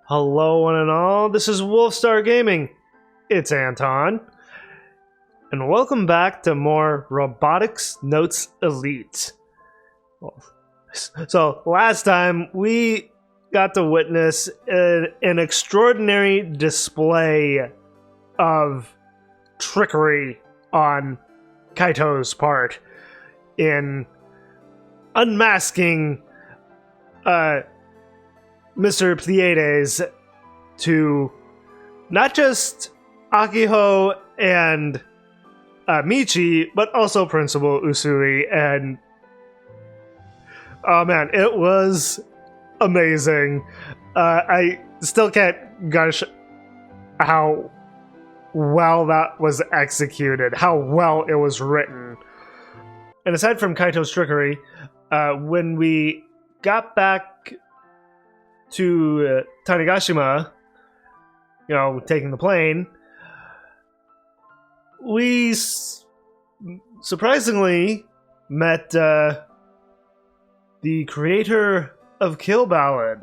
Hello one and all, this is Wolfstar Gaming. It's Anton. And welcome back to more Robotics Notes Elite. So last time we got to witness an extraordinary display of trickery on Kaito's part in unmasking Mr. Pleiades to not just Akiho and Michi, but also Principal Usui, and oh man, it was amazing. I still can't gush how well that was executed, how well it was written. And aside from Kaito's trickery, when we got back to Tanegashima, taking the plane, we surprisingly met the creator of Kill Ballad.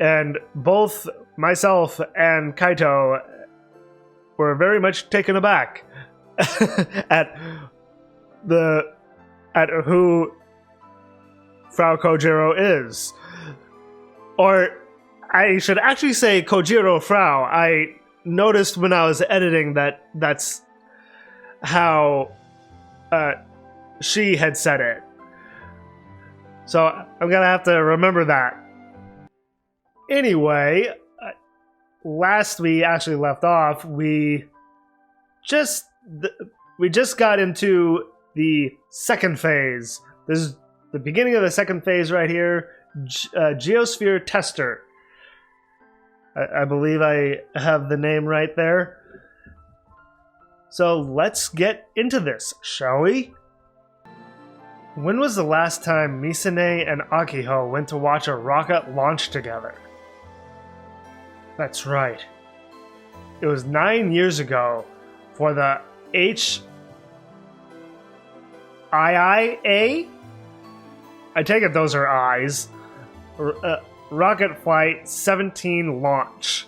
And both myself and Kaito were very much taken aback at who Frau Kojiro is. Or I should actually say Kojiro Frau. I noticed when I was editing that that's how she had said it. So I'm gonna have to remember that. Anyway, last we actually left off, we just got into the second phase. This is the beginning of the second phase right here, Geosphere Tester. I believe I have the name right there. So let's get into this, shall we? When was the last time Misane and Akiho went to watch a rocket launch together? That's right. It was 9 years ago for the HIIA? I take it those are eyes. Rocket Flight 17 launch.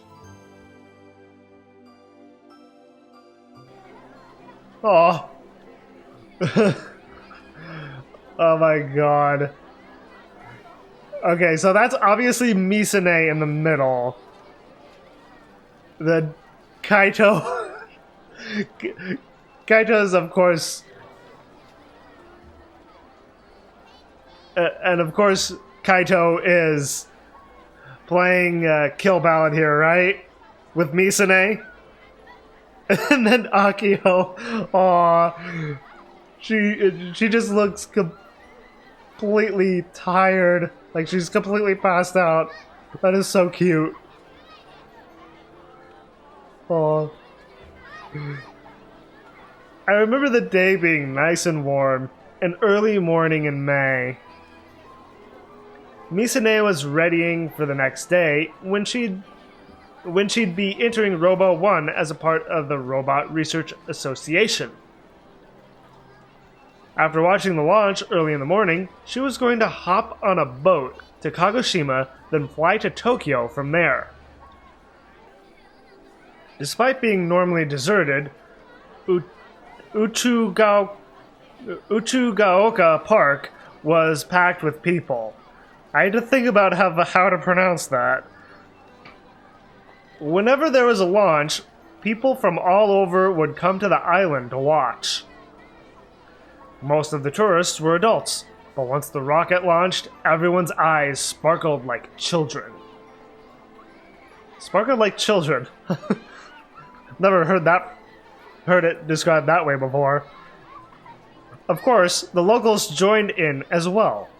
Oh. Oh my god. Okay, so that's obviously Misane in the middle. The Kaito. Kaito is, of course. And of course, Kaito is playing Kill Ballad here, right? With Misane. And then Akiho. Aww. She just looks completely tired. Like she's completely passed out. That is so cute. Aww. I remember the day being nice and warm. An early morning in May. Misane was readying for the next day when she'd be entering Robo 1 as a part of the Robot Research Association. After watching the launch early in the morning, she was going to hop on a boat to Kagoshima, then fly to Tokyo from there. Despite being normally deserted, Uchugaoka Park was packed with people. I had to think about how to pronounce that. Whenever there was a launch, people from all over would come to the island to watch. Most of the tourists were adults, but once the rocket launched, everyone's eyes sparkled like children. Sparkled like children. Never heard it described that way before. Of course, the locals joined in as well.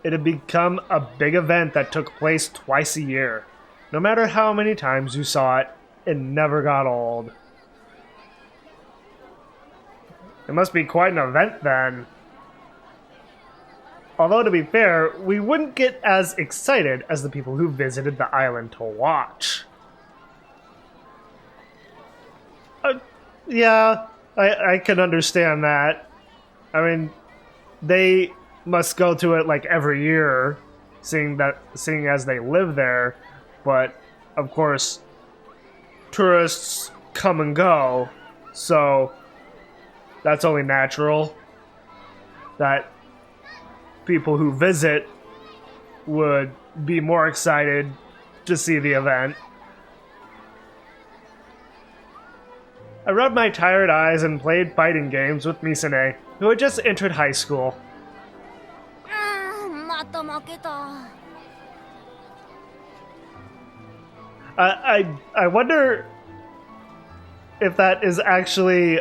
It had become a big event that took place twice a year. No matter how many times you saw it, it never got old. It must be quite an event then. Although to be fair, we wouldn't get as excited as the people who visited the island to watch. Yeah, I can understand that. I mean, they must go to it like every year, seeing as they live there, but of course tourists come and go, so that's only natural that people who visit would be more excited to see the event. I rubbed my tired eyes and played fighting games with Misane, who had just entered high school. I wonder if that is actually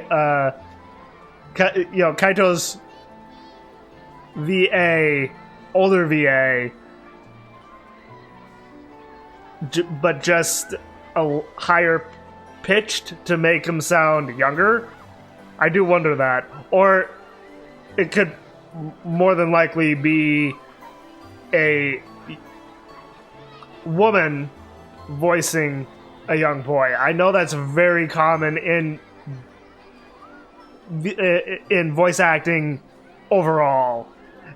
Kaito's VA, older VA, but just a higher pitched to make him sound younger. I do wonder that. Or it could more than likely be a woman voicing a young boy. I know that's very common in voice acting overall,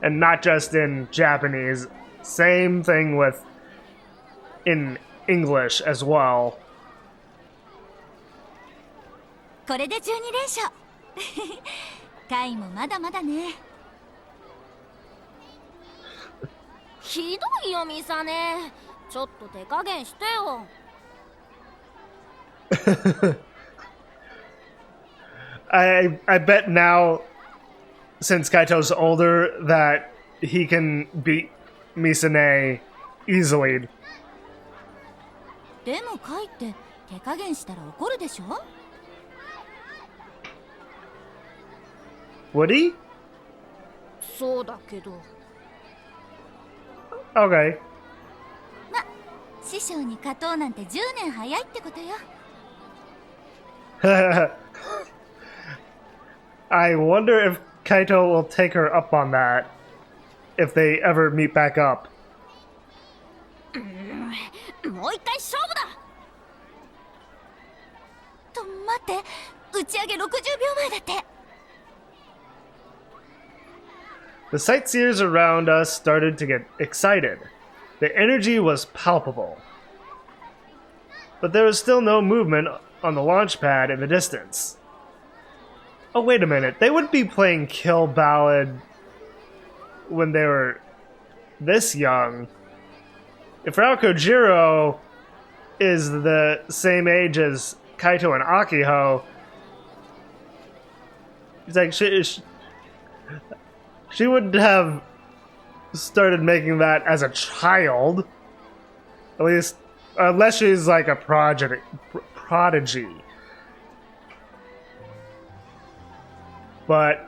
and not just in Japanese. Same thing with in English as well. これで12連勝回もまだまだねひどいよミサねちょっと手加減してよI bet now, since Kaito's older, that he can beat Misane easily. でもカイって手加減したら怒るでしょ Would he? そうだけど Okay. ま、師匠に勝とうなんて10年早いってことよ I wonder if Kaito will take her up on that if they ever meet back up. もう一回勝負だと待って打ち上げ60秒前だって The sightseers around us started to get excited. The energy was palpable. But there was still no movement on the launch pad in the distance. Oh, wait a minute. They wouldn't be playing Kill Ballad when they were this young. If Raokojiro is the same age as Kaito and Akiho, it's like she would have started making that as a child. At least, unless she's like a prodigy. But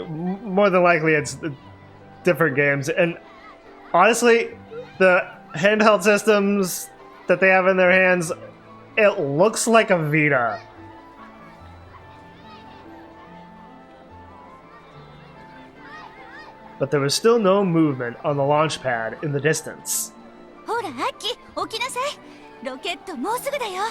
more than likely it's different games. And honestly, the handheld systems that they have in their hands, it looks like a Vita. But there was still no movement on the launch pad in the distance. ほらアッキー起きなさいロケットもうすぐだよ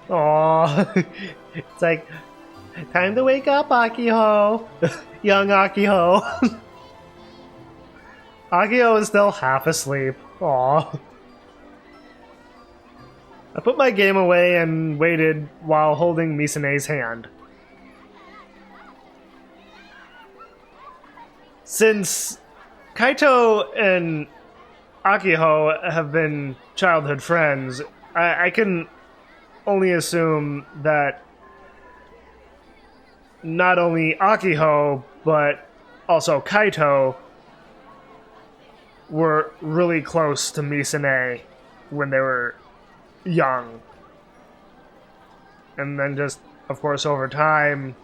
Aww. It's like, time to wake up, Akiho. Young Akiho. Akiho is still half asleep. Aww. I put my game away and waited while holding Misane's hand. Since Kaito and Akiho have been childhood friends, I can only assume that not only Akiho, but also Kaito were really close to Misane when they were young. And then just, of course, over time,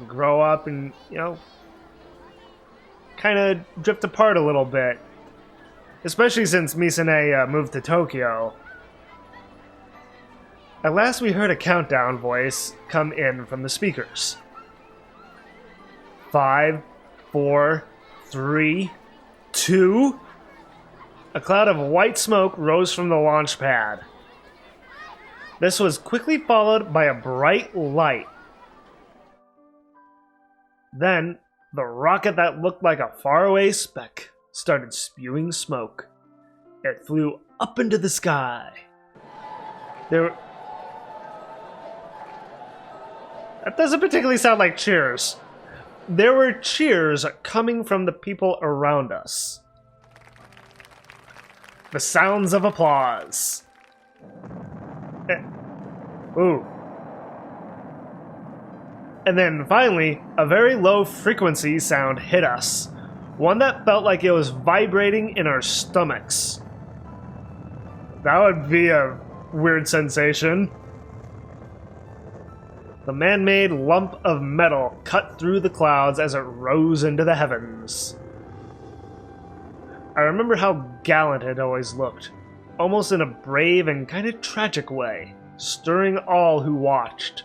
grow up and, kind of drift apart a little bit. Especially since Misane moved to Tokyo. At last we heard a countdown voice come in from the speakers. 5, 4, 3, 2... A cloud of white smoke rose from the launch pad. This was quickly followed by a bright light. Then, the rocket that looked like a faraway speck started spewing smoke. It flew up into the sky. That doesn't particularly sound like cheers. There were cheers coming from the people around us. The sounds of applause. Ooh. And then finally, a very low frequency sound hit us. One that felt like it was vibrating in our stomachs. That would be a weird sensation. The man-made lump of metal cut through the clouds as it rose into the heavens. I remember how gallant it always looked, almost in a brave and kind of tragic way, stirring all who watched.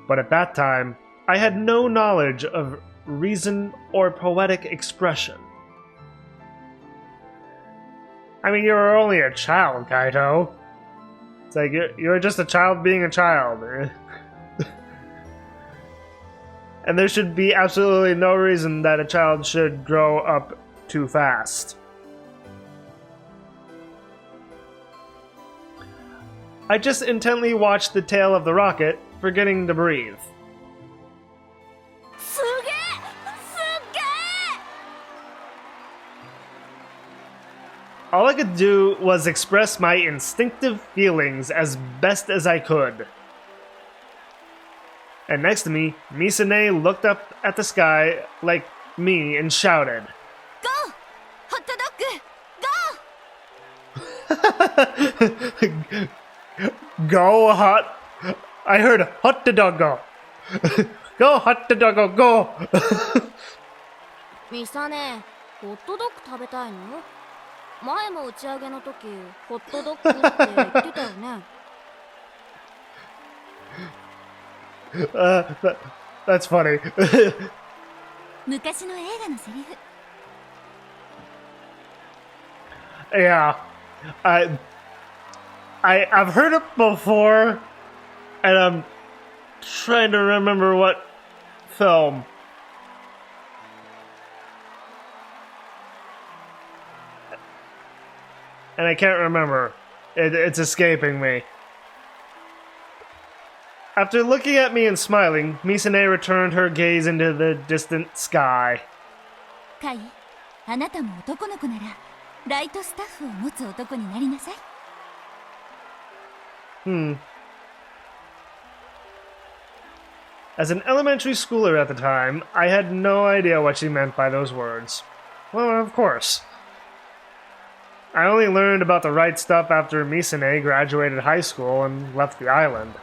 But at that time, I had no knowledge of reason or poetic expression. I mean, you were only a child, Kaito. It's like, you're just a child being a child. And there should be absolutely no reason that a child should grow up too fast. I just intently watched the tail of the rocket, forgetting to breathe. All I could do was express my instinctive feelings as best as I could. And next to me, Misane looked up at the sky like me and shouted, Go! Hot dog! Go! Go hot... I heard hot dog go. Go hot dog go. ミサネ、ホットドッグ食べたいの？前も打ち上げの時、ホットドッグって言ってたよね。That's funny. 昔の映画のセリフ。Yeah, I've heard it before, and I'm trying to remember what film. And I can't remember. It's escaping me. After looking at me and smiling, Misane returned her gaze into the distant sky. Kai, あなたも男の子なら、ライトスタッフを持つ男になりなさい。As an elementary schooler at the time, I had no idea what she meant by those words. Well, of course. I only learned about the right stuff after Misane graduated high school and left the island.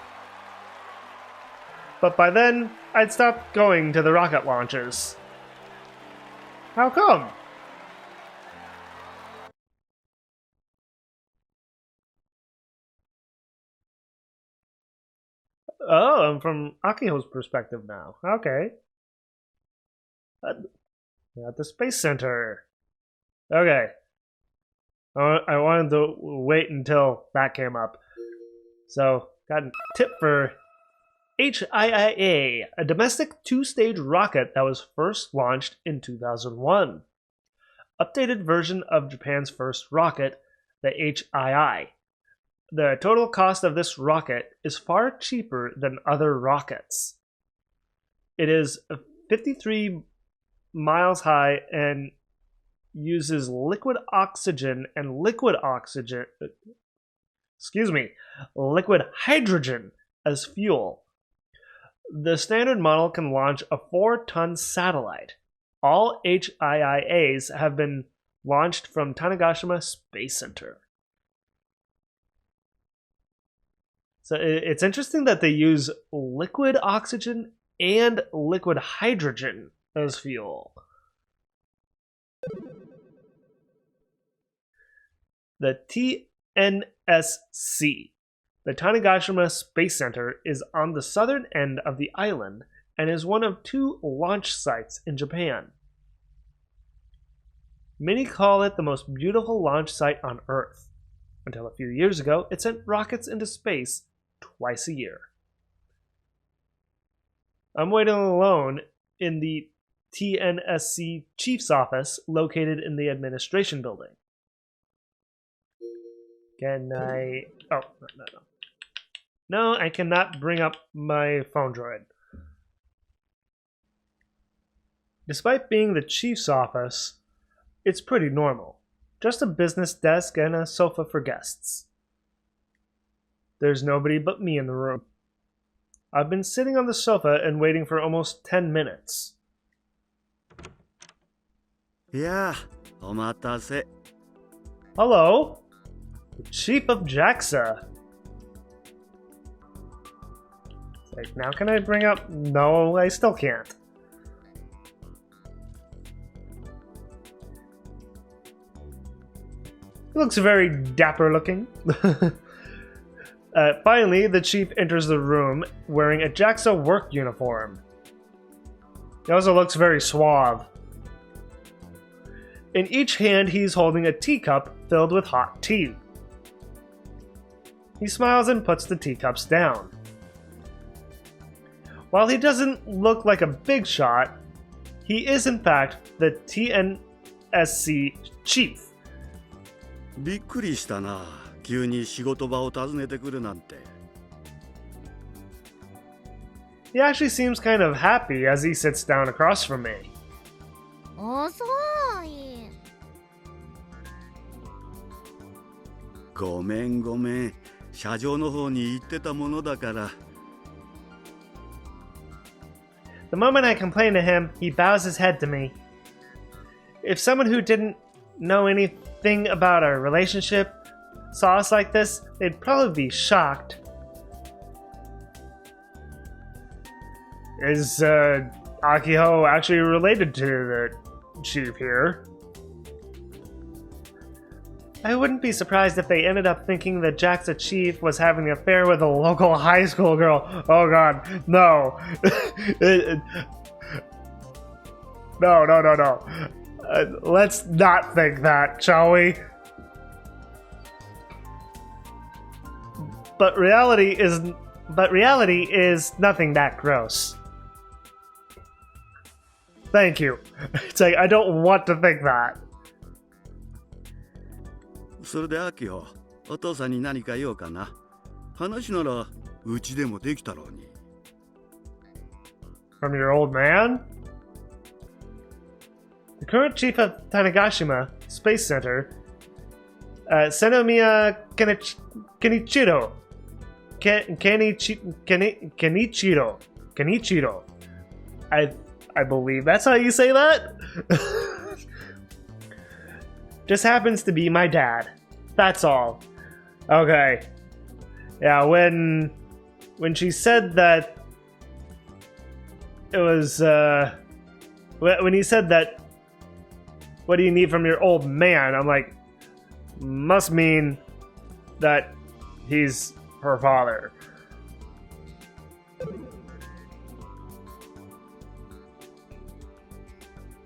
But by then, I'd stopped going to the rocket launches. How come? Oh, I'm from Akiho's perspective now. Okay. At the Space Center. Okay. I wanted to wait until that came up. So, got a tip for HIIA, a domestic two-stage rocket that was first launched in 2001. Updated version of Japan's first rocket, the HII. The total cost of this rocket is far cheaper than other rockets. It is 53 miles high and uses liquid hydrogen as fuel. The standard model can launch a 4-ton satellite. All HIIAs have been launched from Tanegashima Space Center. So it's interesting that they use liquid oxygen and liquid hydrogen as fuel. The TNSC, the Tanegashima Space Center, is on the southern end of the island and is one of 2 launch sites in Japan. Many call it the most beautiful launch site on Earth. Until a few years ago, it sent rockets into space twice a year. I'm waiting alone in the TNSC Chief's office located in the administration building. Can I... Oh, no. No, I cannot bring up my phone droid. Despite being the chief's office, it's pretty normal. Just a business desk and a sofa for guests. There's nobody but me in the room. I've been sitting on the sofa and waiting for almost 10 minutes. Yeah, omatase. Hello? The Chief of JAXA. It's like, now can I bring up... No, I still can't. He looks very dapper looking. Finally, the chief enters the room wearing a JAXA work uniform. He also looks very suave. In each hand, he's holding a teacup filled with hot tea. He smiles and puts the teacups down. While he doesn't look like a big shot, he is in fact the TNSC chief. びっくりしたな。急に仕事場を訪ねてくるなんて。He actually seems kind of happy as he sits down across from me. 遅い。ごめん。社長の方に行ってたものだから。The moment I complain to him, he bows his head to me. If someone who didn't know anything about our relationship saw us like this, they'd probably be shocked. Is Akiho actually related to the chief here? I wouldn't be surprised if they ended up thinking that JAXA chief was having an affair with a local high school girl. Oh god, no. No. Let's not think that, shall we? But reality is nothing that gross. Thank you. It's like, I don't want to think that. それでアキホ、お父さんに何か言おうかな。話ならうちでもできたろうに。From your old man? The current chief of Tanegashima Space Center, Senomiya Kenichiro. Kenichiro. I believe that's how you say that? Just happens to be my dad. That's all. Okay. Yeah, when she said that it was when he said that, what do you need from your old man? I'm like, must mean that he's her father.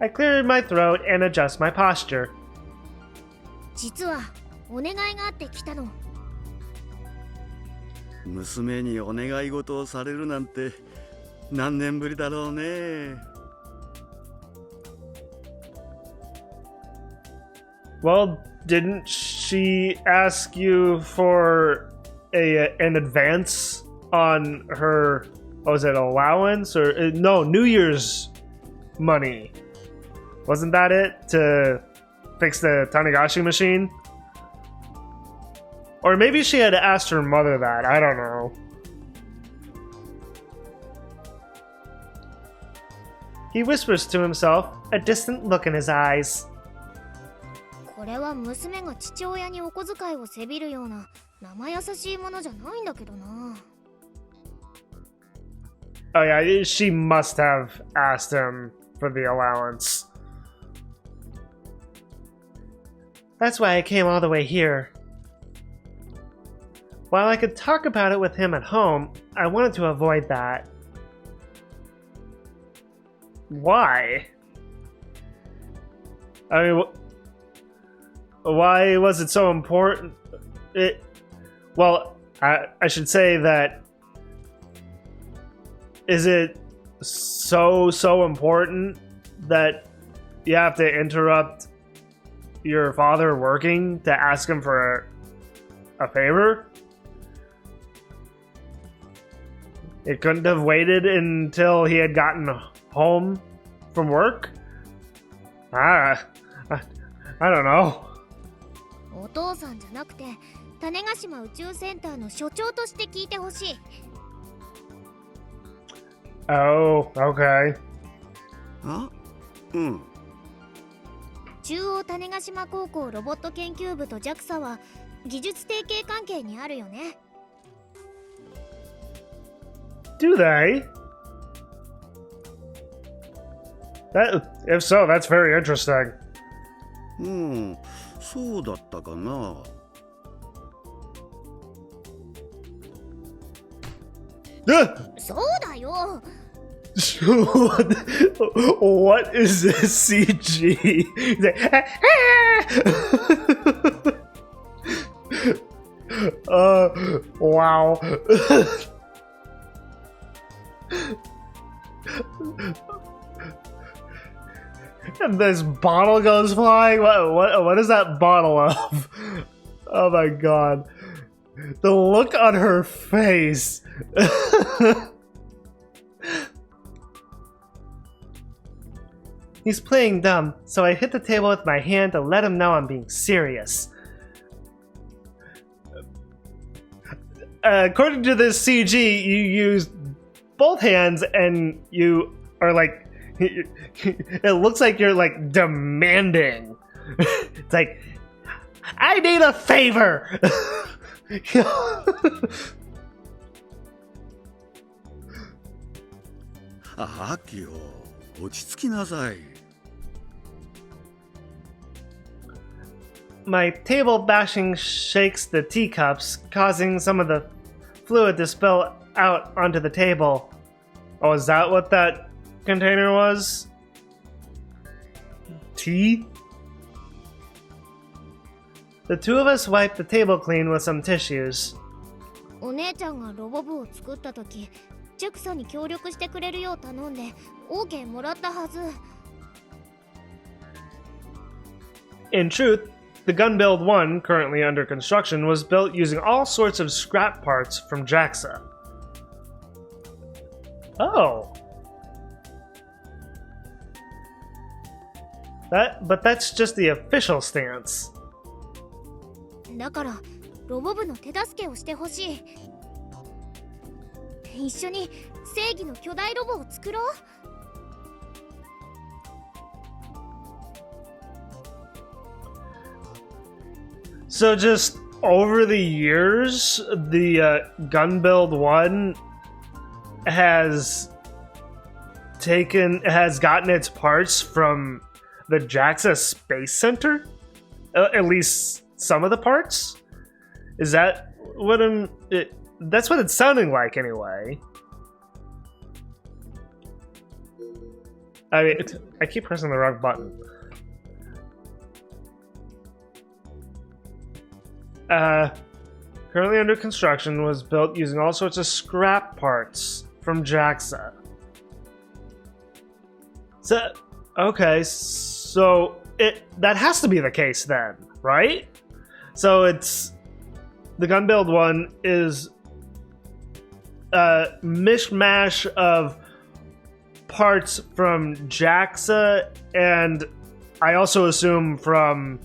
I clear my throat and adjust my posture. 実はお願いがあって来たの。娘にお願い事をされるなんて何年ぶりだろうね。Well, didn't she ask you for an advance on her, what was it, allowance? Or no, New Year's money. Wasn't that it? To fix the Tanagashi machine? Or maybe she had asked her mother that. I don't know. He whispers to himself, a distant look in his eyes. これは娘が父親にお小遣いをせびるような生優しいものじゃないんだけどな。Oh yeah, she must have asked him for the allowance. That's why I came all the way here. While I could talk about it with him at home, I wanted to avoid that. Why? I mean, why was it so important? Well, I should say that. Is it so important that you have to interrupt your father working to ask him for a favor? It couldn't have waited until he had gotten home from work? I don't know. お父さんじゃなくて種子島宇宙センターの所長として聞いてほしい。 Oh, okay. あ、うん。中央種子島高校ロボット研究部と JAXA は技術提携関係にあるよね。 Do they? If so, that's very interesting. うん、そうだったかな。そうだよ。 What is this CG? He's like, wow. And this bottle goes flying. What is that bottle of? Oh my god. The look on her face. He's playing dumb, so I hit the table with my hand to let him know I'm being serious. According to this CG, you use both hands and you are like... It looks like you're like demanding. It's like, I need a favor! Akiho, 落ち着きなさい。 My table bashing shakes the teacups, causing some of the fluid to spill out onto the table. Oh, is that what that container was? Tea? The two of us wiped the table clean with some tissues. お姉ちゃんがロボ部を作った時、JAXA に協力してくれるよう頼んで OK もらったはず。 In truth, the gun build 1, currently under construction, was built using all sorts of scrap parts from JAXA. Oh. But that's just the official stance. だからロボ部の手助けをしてほしい。一緒に正義の巨大ロボを作ろう。 So just over the years, the gun build 1 has gotten its parts from the JAXA Space Center? At least some of the parts? Is that what that's what it's sounding like anyway. I keep pressing the wrong button. Currently under construction, was built using all sorts of scrap parts from JAXA. So, okay, so that has to be the case then, right? So it's the gun build 1 is a mishmash of parts from JAXA, and I also assume from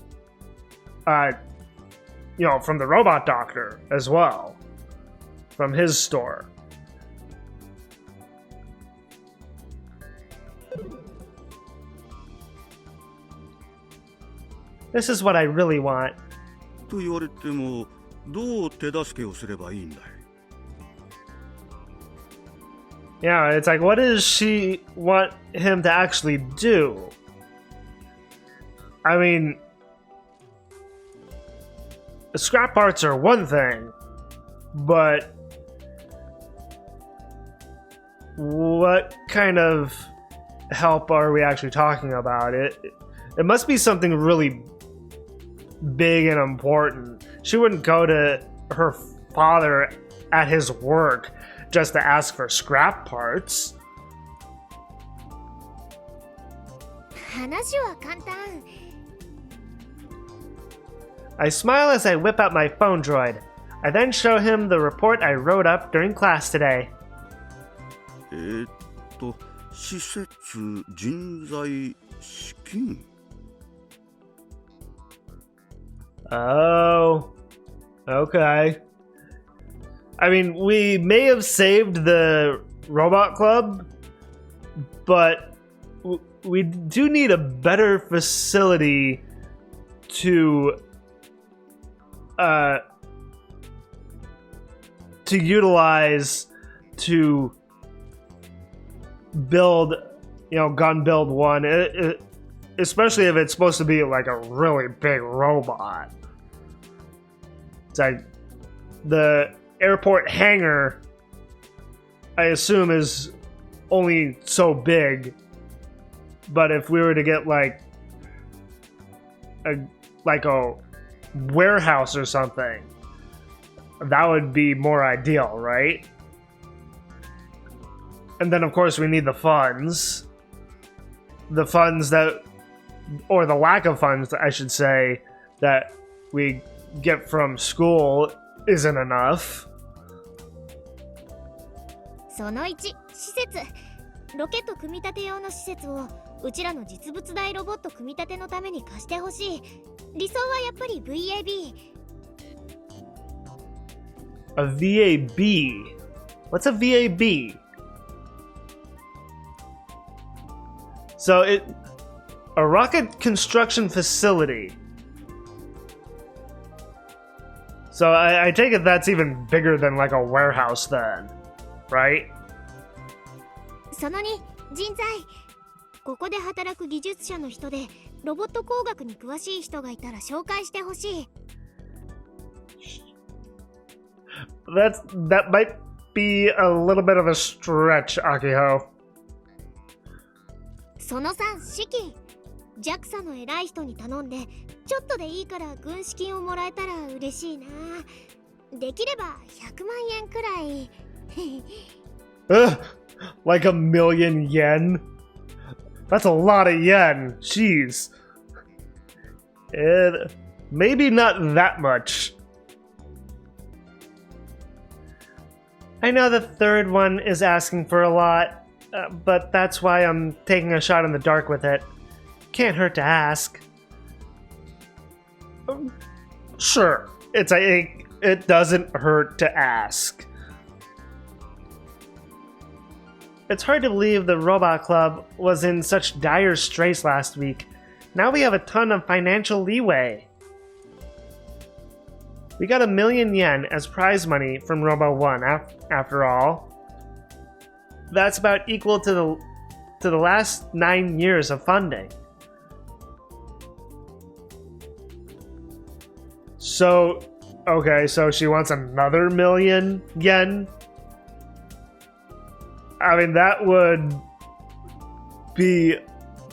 from the robot doctor as well, from his store. This is what I really want. と言われても、どう手助けをすればいいんだい? Yeah, it's like, what does she want him to actually do? I mean, the scrap parts are one thing, but what kind of help are we actually talking about? It must be something really big and important. She wouldn't go to her father at his work just to ask for scrap parts. 話は簡単。 I smile as I whip out my phone droid. I then show him the report I wrote up during class today. 施設人材資金 Oh, okay. I mean, we may have saved the robot club, but we do need a better facility to utilize to build, gun build one, especially if it's supposed to be like a really big robot. It's like the airport hangar, I assume, is only so big, but if we were to get like a warehouse or something, that would be more ideal, right? And then of course we need the funds. The funds that, or the lack of funds, I should say, that we get from school isn't enough. その1、施設。ロケット組み立て用の施設をうちらの実物大ロボット組み立てのために貸してほしい。理想はやっぱり VAB。 A VAB? What's a VAB? So a rocket construction facility. So I take it that's even bigger than like a warehouse then, right? その2、人材。ここで働く技術者の人でロボット工学に詳しい人がいたら紹介してほしい。That might be a little bit of a stretch, Akiho. その3、資金。JAXA の偉い人に頼んでちょっとでいいから軍資金をもらえたら嬉しいな。できれば100万円くらい。Like $1 million yen? That's a lot of yen. Jeez. Maybe not that much. I know the third one is asking for a lot, but that's why I'm taking a shot in the dark with it. Can't hurt to ask. Sure, it doesn't hurt to ask. It's hard to believe the Robot Club was in such dire straits last week. Now we have a ton of financial leeway. We got 1 million yen as prize money from Robo 1 after all. That's about equal to the last 9 years of funding. So, okay, so she wants another 1 million yen? I mean, that would be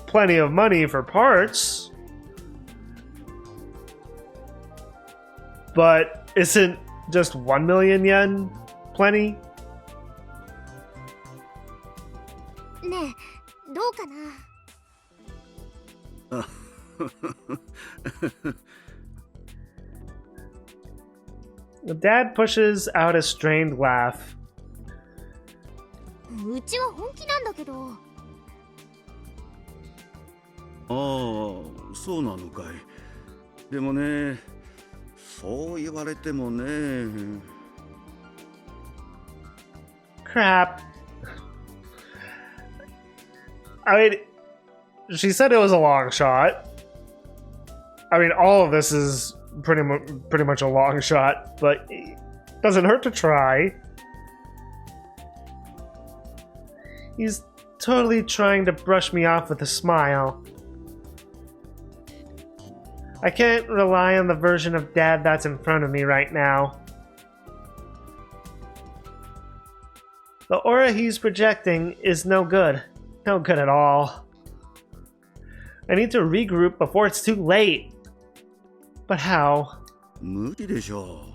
plenty of money for parts. But isn't just 1 million yen plenty? ねえ、どうかな。The dad pushes out a strained laugh. うちは本気なんだけど。ああ、そうなのかい。でもね、そう言われてもね。Crap. I mean, she said it was a long shot. I mean, all of this is pretty much a long shot, but it doesn't hurt to try. He's totally trying to brush me off with a smile. I can't rely on the version of Dad that's in front of me right now. The aura he's projecting is no good. No good at all. I need to regroup before it's too late. But how? 無理でしょ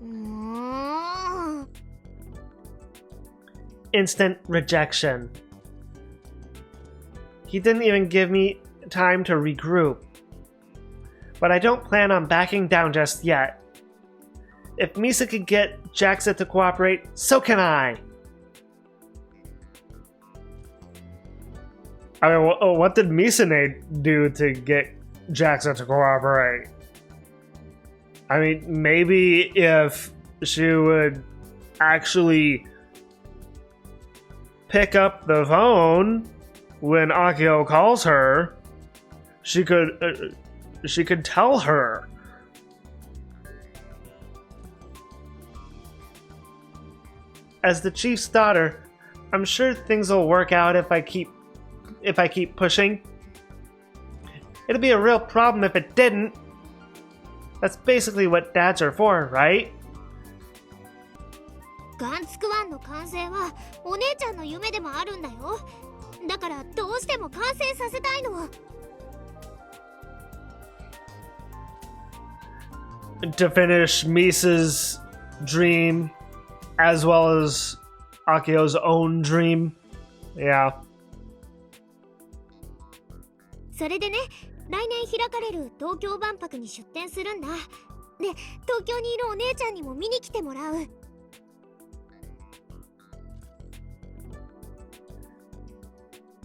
う。Instant rejection. He didn't even give me time to regroup. But I don't plan on backing down just yet. If Misa could get JAXA to cooperate, so can I. I mean, what did Misa do to get JAXA to cooperate? I mean, maybe if she would actually pick up the phone when Akiho calls her, she could tell her. As the chief's daughter, I'm sure things will work out if I keep pushing. It'd be a real problem if it didn't. That's basically what dads are for, right? ガンツクワンの完成はお姉ちゃんの夢でもあるんだよ。だからどうしても完成させたいの。To finish Misa's dream as well as Akiho's own dream. Yeah. それでね、来年開かれる東京万博に出展するんだ。で、東京にいるお姉ちゃんにも見に来てもらう。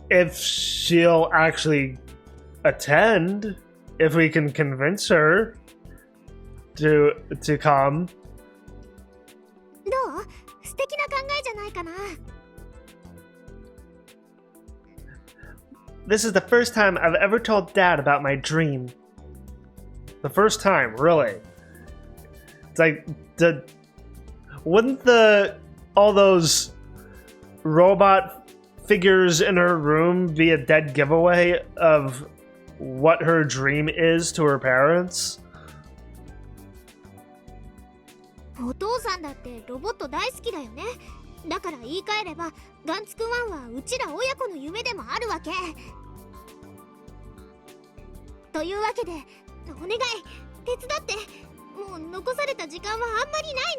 If she'll actually attend, if we can convince her to come. どう？素敵な考えじゃないかな。This is the first time I've ever told Dad about my dream. The first time, really. It's like, wouldn't all those robot figures in her room be a dead giveaway of what her dream is to her parents? お父さんだってロボット大好きだよね。だから言い換えればガンツクワンはうちら親子の夢でもあるわけ。というわけでお願い手伝って。もう残された時間はあんまりない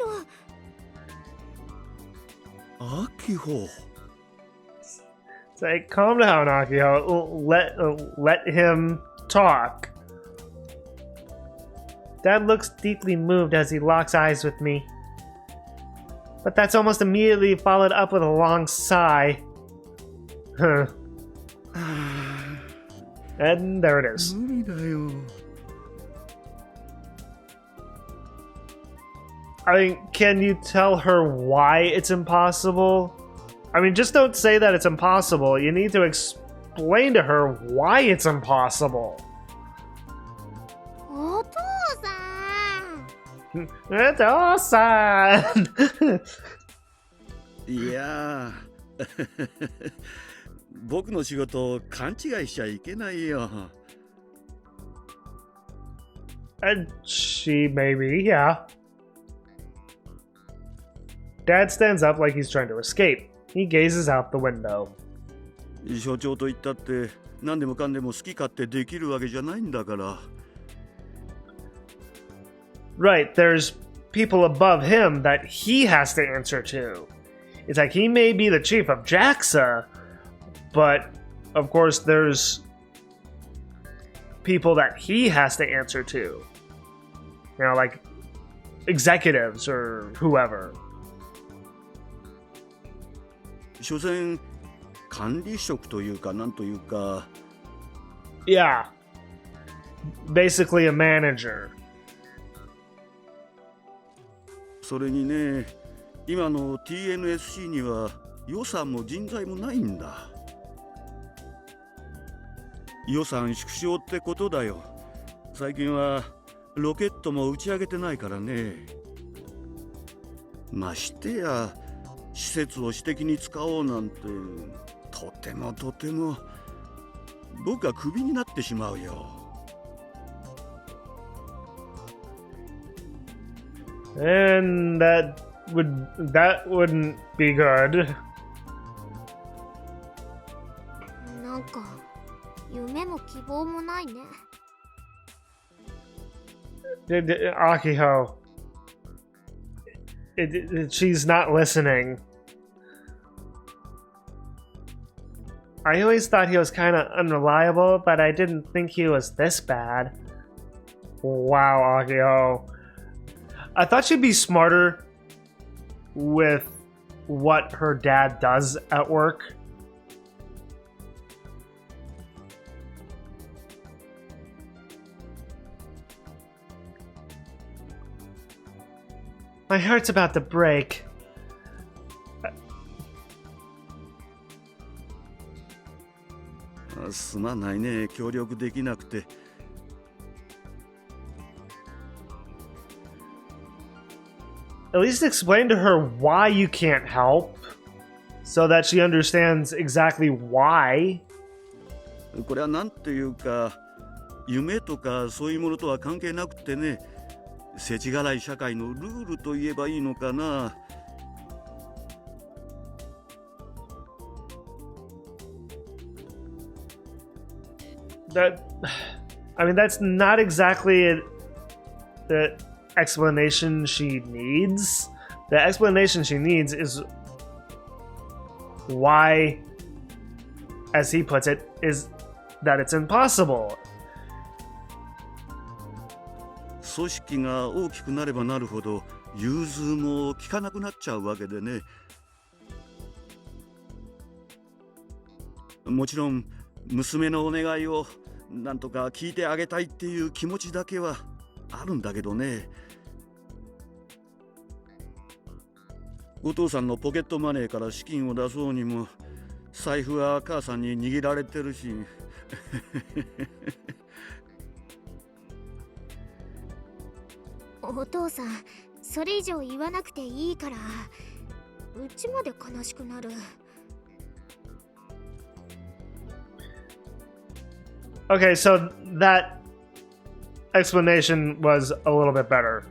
の。アキホ。It's like, calm down, Akiho. Let him talk. Dad looks deeply moved as he locks eyes with me. But that's almost immediately followed up with a long sigh. Huh. And there it is. 無理だよ。I mean, can you tell her why it's impossible? I mean, just don't say that it's impossible. You need to explain to her why it's impossible. お父さん。お父さんいや僕の仕事を勘違いしちゃいけないよ。And she maybe, yeah. Dad stands up like he's trying to escape. He gazes out the window. 所長と言ったって何でもかんでも好き勝手できるわけじゃないんだから。Right, there's people above him that he has to answer to. It's like he may be the chief of JAXA, but of course there's people that he has to answer to. You know, like executives or whoever. 所詮管理職というかなんというか。Yeah. Basically a manager. それにね、今の TNSC には予算も人材もないんだ。予算縮小ってことだよ。最近はロケットも打ち上げてないからね。ましてや施設を私的に使おうなんてとても僕はクビになってしまうよ。And that wouldn't be good. なんか夢も希望もないね。Akiho. She's not listening. I always thought he was kind of unreliable, but I didn't think he was this bad. Wow, Akiho. I thought she'd be smarter with what her dad does at work. My heart's about to break. Ah, すまないね、協力できなくて。At least explain to her why you can't help, so that she understands exactly why. これはなんというか、夢とかそういうものとは関係なくてね、世知辛い社会のルールと言えばいいのかな。That's not exactly the explanation she needs. The explanation she needs is why, as he puts it, is that it's impossible. 組織が大きくなればなるほど融通も効かなくなっちゃうわけでね。もちろん娘のお願いをなんとか聞いてあげたいっていう気持ちだけはあるんだけどね。お父さんのポケットマネーから資金を出そうにも財布は母さんに握られてるし。お父さん、それ以上言わなくていいから、うちまで悲しくなる。Okay, so that explanation was a little bit better.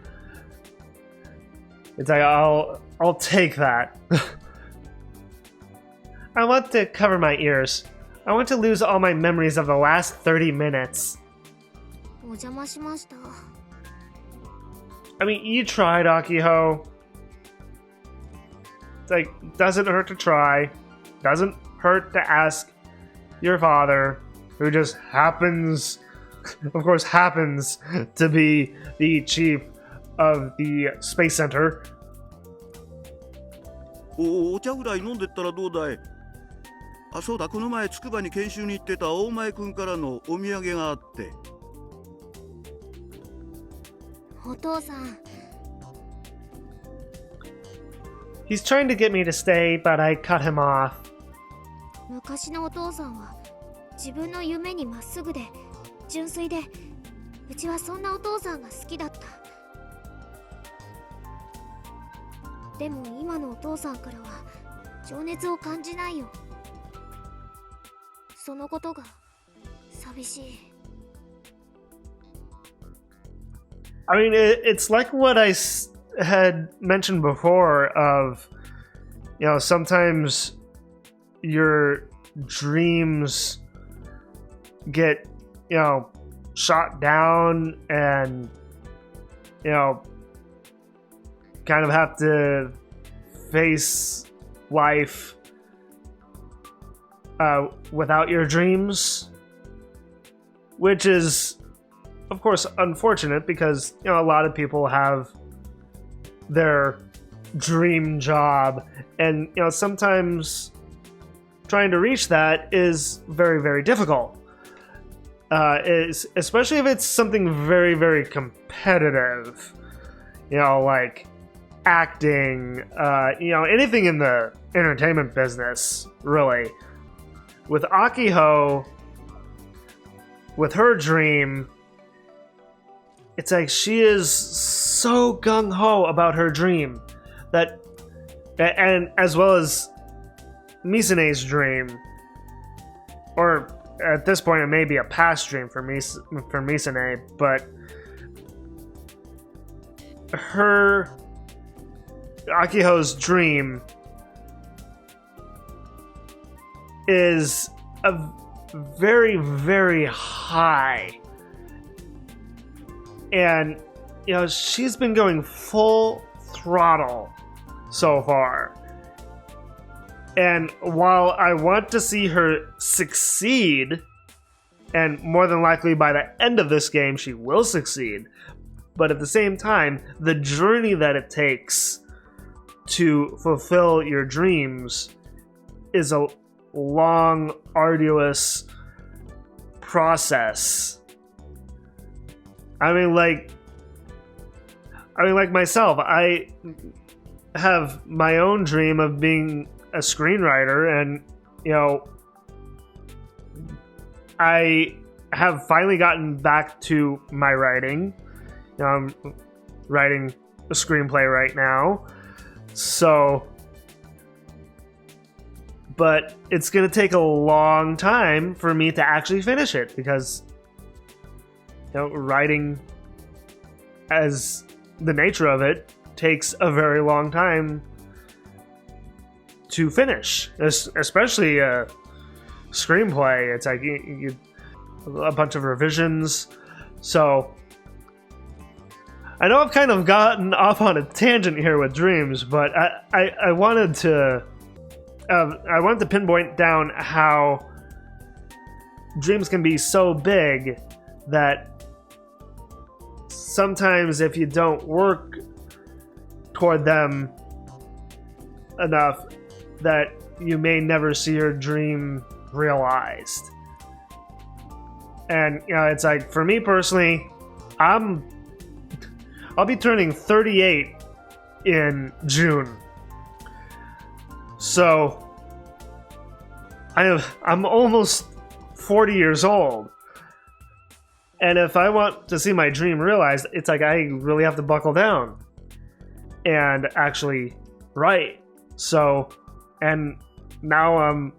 It's like, I'll take that. I want to cover my ears. I want to lose all my memories of the last 30 minutes. お邪魔しました。I mean, you tried, Akiho. It's like, doesn't hurt to try. Doesn't hurt to ask your father, who just happens, of course, happens to be the chief of the Space Center. お茶ぐらい飲んでったらどうだい？あ、そうだ、この前筑波に研修に行ってた大前くんからのお土産があって。お父さん。He's trying to get me to stay, but I cut him off. 昔のお父さんは自分の夢にまっすぐで純粋で、うちはそんなお父さんが好きだった。でも今のお父さんからは情熱を感じないよ。そのことが寂しい。I mean, it's like what I had mentioned before of, you know, sometimes your dreams get, you know, shot down and, you know, kind of have to face life without your dreams, which is, of course, unfortunate because, you know, a lot of people have their dream job, and, you know, sometimes trying to reach that is very, very difficult. Especially if it's something very, very competitive, you know, like acting, you know, anything in the entertainment business, really. With Akiho, with her dream, it's like she is so gung-ho about her dream that, and as well as Misane's dream, or at this point it may be a past dream for Misane, but Akiho's dream is a very, very high And, she's been going full throttle so far. And while I want to see her succeed, and more than likely by the end of this game she will succeed, but at the same time, the journey that it takes to fulfill your dreams is a long, arduous process. I mean, like myself, I have my own dream of being a screenwriter, and I have finally gotten back to my writing. I'm writing a screenplay right now, but it's gonna take a long time for me to actually finish it, because writing, as the nature of it, takes a very long time to finish, especially a screenplay. It's like a bunch of revisions. So I know I've kind of gotten off on a tangent here with dreams, but I wanted to pinpoint down how dreams can be so big that sometimes if you don't work toward them enough, that you may never see your dream realized. And it's like, for me personally, I'll be turning 38 in June. So I'm almost 40 years old. And if I want to see my dream realized, it's like I really have to buckle down and actually write. So, and now I'm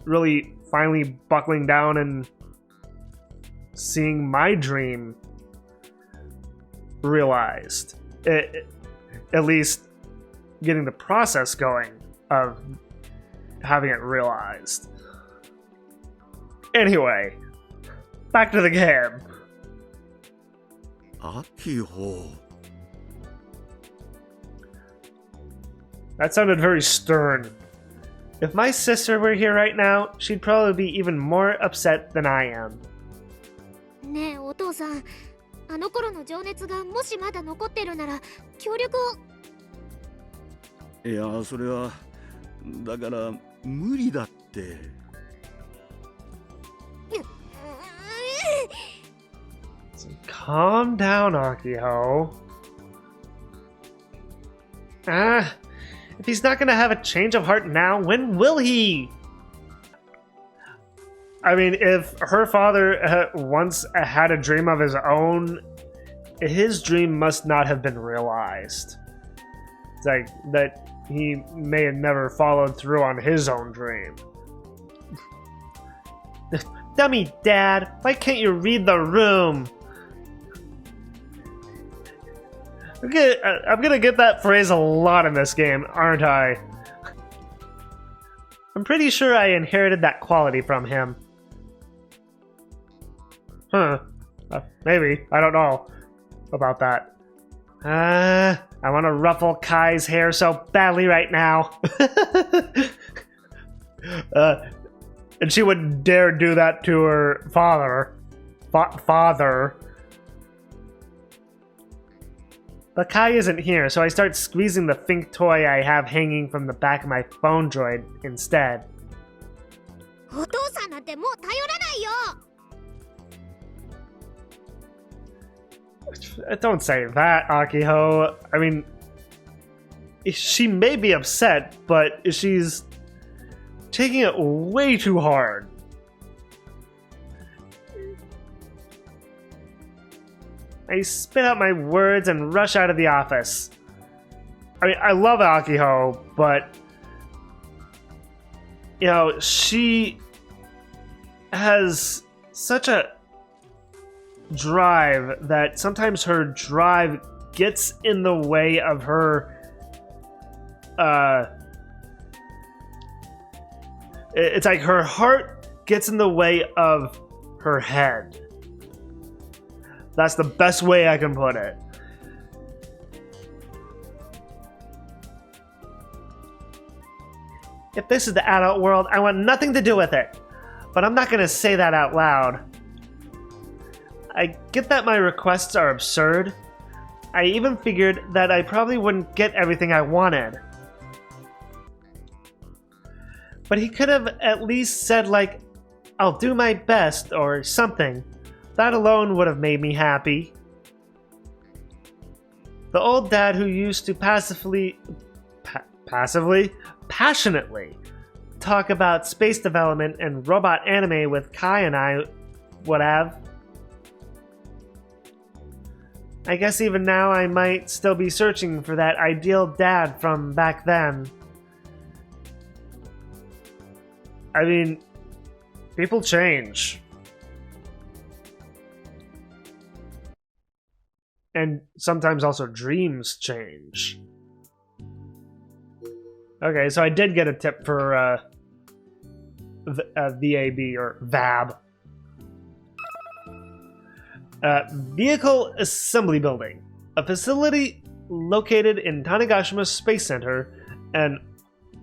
really finally buckling down and seeing my dream realized. At least getting the process going of having it realized. Anyway, back to the game. Akiho. That sounded very stern. If my sister were here right now, she'd probably be even more upset than I am. ねえお父さん、あの頃の情熱がもしまだ残ってるなら協力を。いや、それはだから無理だって。Calm down, Akiho. If he's not gonna have a change of heart now, when will he? I mean, if her father once had a dream of his own, his dream must not have been realized. It's like that he may have never followed through on his own dream. Dummy Dad, why can't you read the room? I'm gonna get that phrase a lot in this game, aren't I? I'm pretty sure I inherited that quality from him. Maybe. I don't know about that. I want to ruffle Kai's hair so badly right now. And she wouldn't dare do that to her father. Father. But Kai isn't here, so I start squeezing the Fink toy I have hanging from the back of my phone droid instead. お父さんなんてもう頼らないよ。Don't say that, Akiho. I mean, she may be upset, but she's taking it way too hard. I spit out my words and rush out of the office. I mean, I love Akiho, but she has such a drive that sometimes her drive gets in the way of her it's like her heart gets in the way of her head. That's the best way I can put it. If this is the adult world, I want nothing to do with it. But I'm not going to say that out loud. I get that my requests are absurd. I even figured that I probably wouldn't get everything I wanted. But he could have at least said, like, I'll do my best or something. That alone would have made me happy. The old dad who used to passionately talk about space development and robot anime with Kai and I would have. I guess even now I might still be searching for that ideal dad from back then. I mean, people change. And sometimes also dreams change. Okay, so I did get a tip for VAB or VAB. Vehicle Assembly Building, a facility located in Tanegashima Space Center and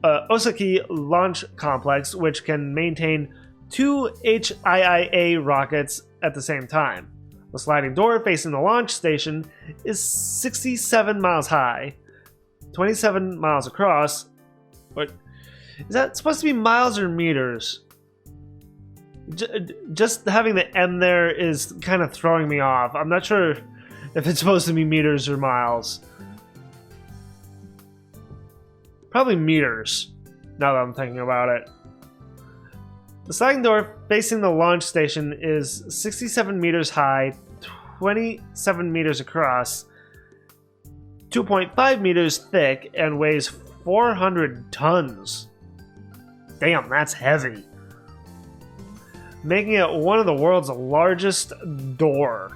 Osaki Launch Complex, which can maintain 2 HIIA rockets at the same time. The sliding door facing the launch station is 67 miles high, 27 miles across. What is that supposed to be, miles or meters? Just having the M there is kind of throwing me off. I'm not sure if it's supposed to be meters or miles. Probably meters, now that I'm thinking about it. The sliding door facing the launch station is 67 meters high, 27 meters across, 2.5 meters thick, and weighs 400 tons. Damn, that's heavy. Making it one of the world's largest door.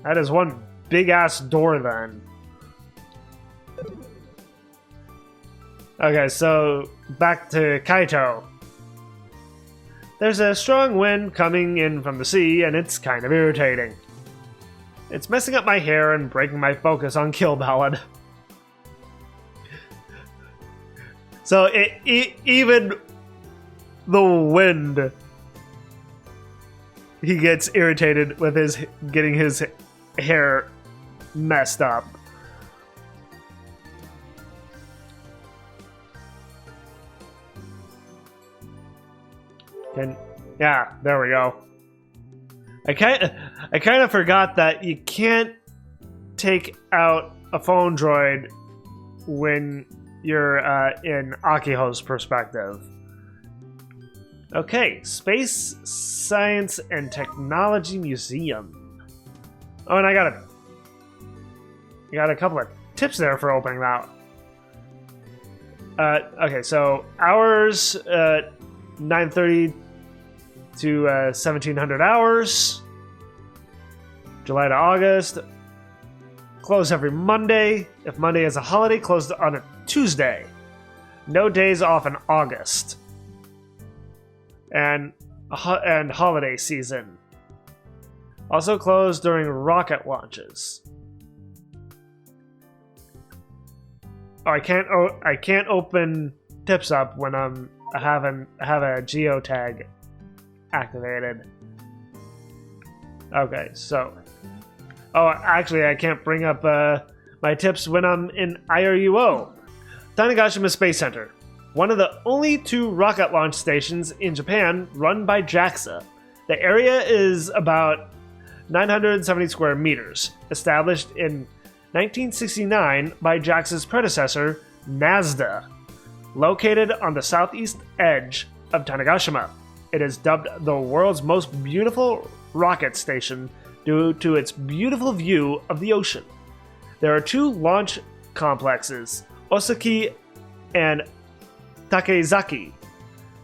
That is one big-ass door, then. Okay, so back to Kaito. There's a strong wind coming in from the sea, and it's kind of irritating. It's messing up my hair and breaking my focus on Kill Ballad. So even the wind, he gets irritated with his getting his hair messed up. Yeah, there we go. I kind of forgot that you can't take out a phone droid when you're in Akiho's perspective. Okay, Space Science and Technology Museum. Oh, and I got a couple of tips there for opening that. Okay, so hours 9:30 to 1700 hours. July to August. Closed every Monday. If Monday is a holiday, closed on a Tuesday. No days off in August. And holiday season. Also closed during rocket launches. Oh, I can't open tips up when I have a geotag activated. Okay, so actually I can't bring up my tips when I'm in IRUO. Tanegashima Space Center, one of the only 2 rocket launch stations in Japan run by JAXA. The area is about 970 square meters, established in 1969 by JAXA's predecessor, NASDA. Located on the southeast edge of Tanegashima, it is dubbed the world's most beautiful rocket station due to its beautiful view of the ocean. There are 2 launch complexes, Osaki and Takezaki.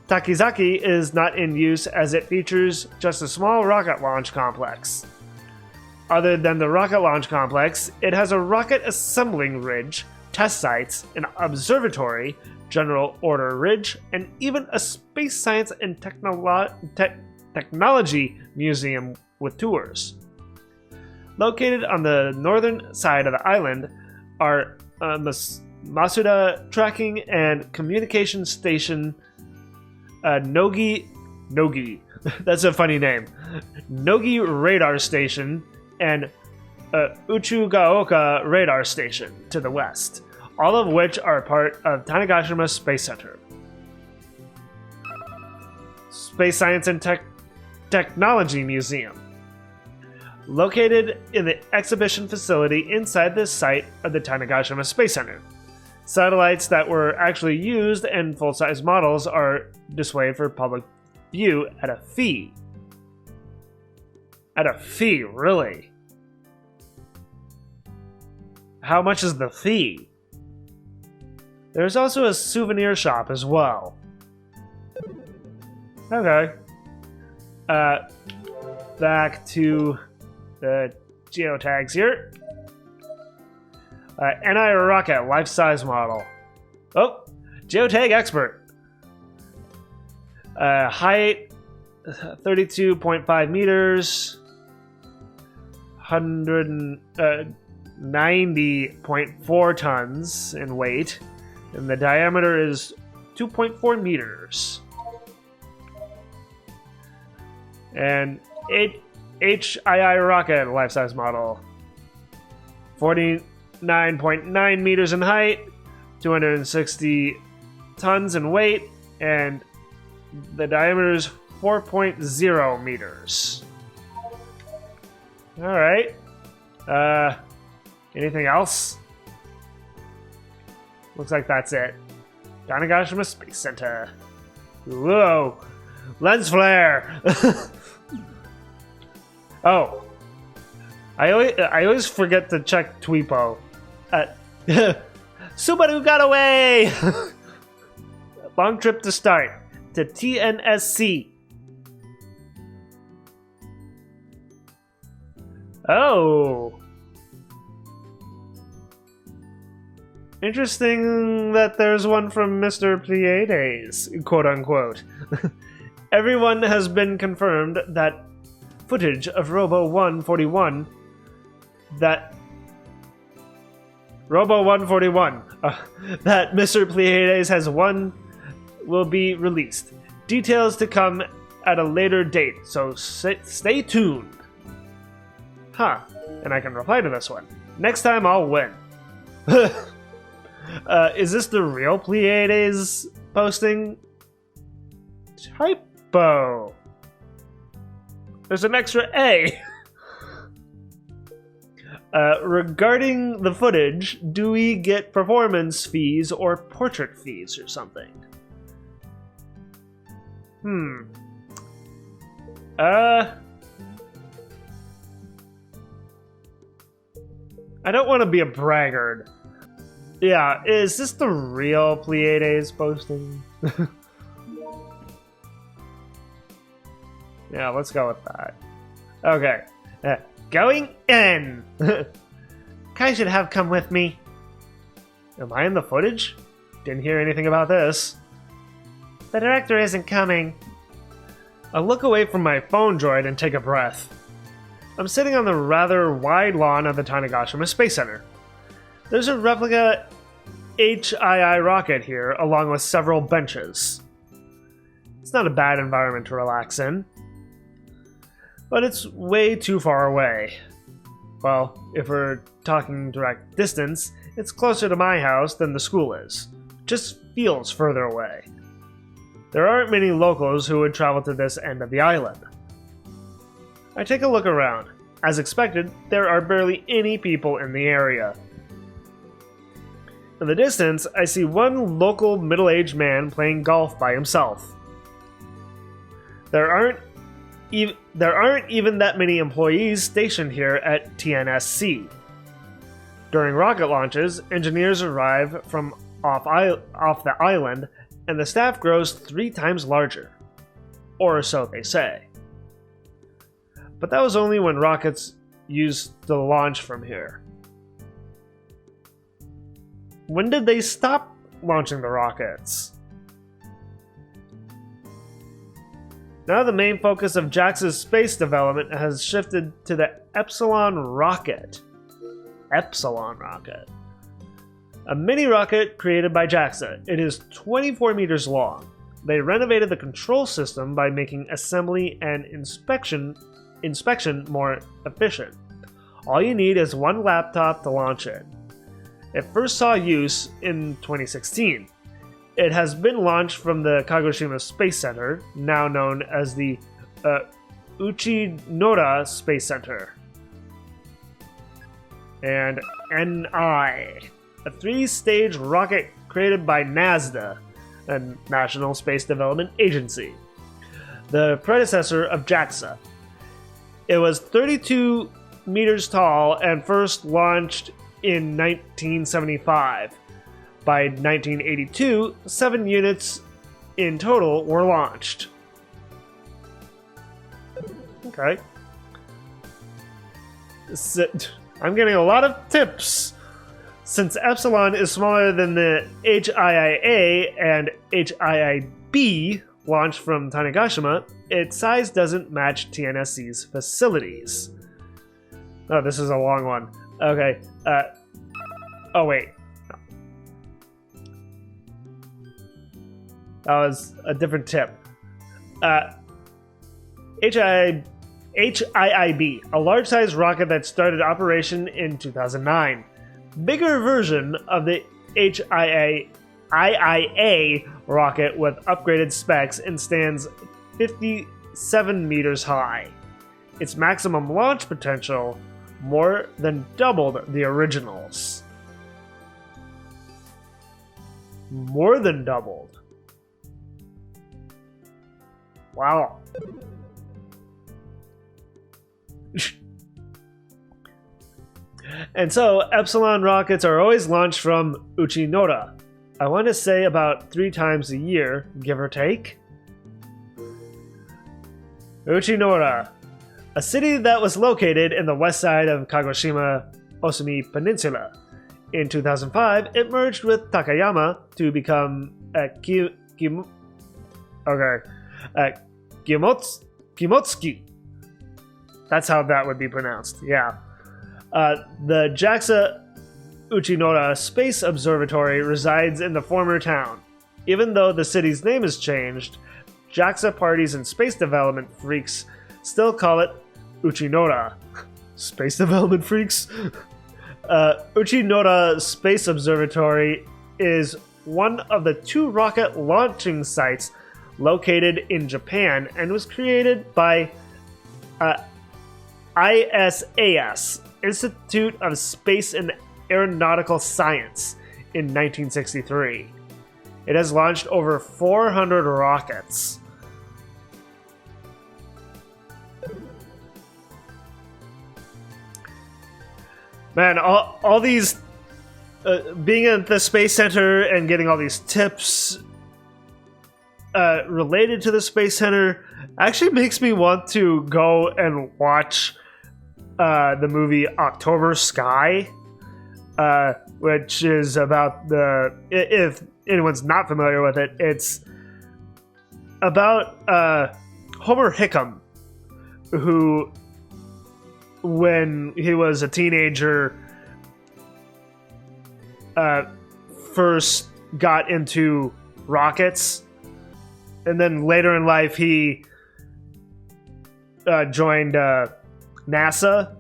Takezaki is not in use as it features just a small rocket launch complex. Other than the rocket launch complex, it has a rocket assembling ridge, test sites, an observatory, general order ridge, and even a space science and Technology Museum with tours. Located on the northern side of the island are Masuda Tracking and Communication Station, Nogi, that's a funny name, Nogi Radar Station, and Uchugaoka Radar Station to the west, all of which are part of Tanegashima Space Center. Space Science and Technology Museum. Located in the exhibition facility inside the site of the Tanegashima Space Center. Satellites that were actually used and full-size models are displayed for public view at a fee. At a fee, really? How much is the fee? There's also a souvenir shop as well. Okay. Back to the geotags here. NI Rocket life-size model. Oh, geotag expert. Height 32.5 meters. 190.4 tons in weight, and the diameter is 2.4 meters. And HII rocket life-size model, 49.9 meters in height, 260 tons in weight, and the diameter is 4.0 meters. All right. Anything else? Looks like that's it. Tanegashima Space Center. Whoa! Lens flare! Oh. I always forget to check Tweepo. Subaru got away! Long trip to start. To TNSC. Oh. Interesting that there's one from Mr. Pleiades, quote unquote. Everyone has been confirmed that footage of Robo 141 that Mr. Pleiades has won will be released. Details to come at a later date, so stay tuned. Huh, and I can reply to this one. Next time I'll win. Is this the real Pleiades posting? Typo. There's an extra A. Regarding the footage, do we get performance fees or portrait fees or something? I don't want to be a braggart. Yeah, is this the real Pleiades posting? Yeah, let's go with that. Okay. Going in! Kai should have come with me. Am I in the footage? Didn't hear anything about this. The director isn't coming. I'll look away from my phone droid and take a breath. I'm sitting on the rather wide lawn of the Tanegashima Space Center. There's a replica HII rocket here, along with several benches. It's not a bad environment to relax in. But it's way too far away. Well, if we're talking direct distance, it's closer to my house than the school is. Just feels further away. There aren't many locals who would travel to this end of the island. I take a look around. As expected, there are barely any people in the area. In the distance, I see one local middle-aged man playing golf by himself. There aren't even that many employees stationed here at TNSC. During rocket launches, engineers arrive from off the island, and the staff grows 3 times larger. Or so they say. But that was only when rockets used to launch from here. When did they stop launching the rockets? Now the main focus of JAXA's space development has shifted to the Epsilon rocket. Epsilon rocket. A mini rocket created by JAXA. It is 24 meters long. They renovated the control system by making assembly and inspection more efficient. All you need is one laptop to launch it. It first saw use in 2016. It has been launched from the Kagoshima Space Center, now known as the Uchinoda Space Center. And NI, a 3-stage rocket created by NASDA, a National Space Development Agency, the predecessor of JAXA. It was 32 meters tall and first launched in 1975. By 1982, 7 units in total were launched. Okay. I'm getting a lot of tips. Since Epsilon is smaller than the HIIA and HIIB launched from Tanegashima, its size doesn't match TNSC's facilities. Oh, this is a long one. Okay. Oh, wait. That was a different tip. HIIB, a large-sized rocket that started operation in 2009. Bigger version of the HIIA rocket with upgraded specs and stands 57 meters high. Its maximum launch potential more than doubled the originals. More than doubled. Wow. And so, Epsilon rockets are always launched from Uchinoda. I want to say about 3 times a year, give or take. Uchinoda, a city that was located in the west side of Kagoshima Osumi Peninsula. In 2005, it merged with Takayama to become Kimotsuki. That's how that would be pronounced, yeah. The JAXA Uchinoda Space Observatory resides in the former town. Even though the city's name has changed, JAXA parties and space development freaks still call it Uchinoda. Space development freaks? Uchinoda Space Observatory is one of the 2 rocket launching sites located in Japan and was created by ISAS, Institute of Space and Aeronautical Science, in 1963. It has launched over 400 rockets. Man, all these being at the Space Center and getting all these tips related to the Space Center actually makes me want to go and watch the movie October Sky, which is about if anyone's not familiar with it, it's about Homer Hickam, who, when he was a teenager, first got into rockets, and then later in life he joined NASA,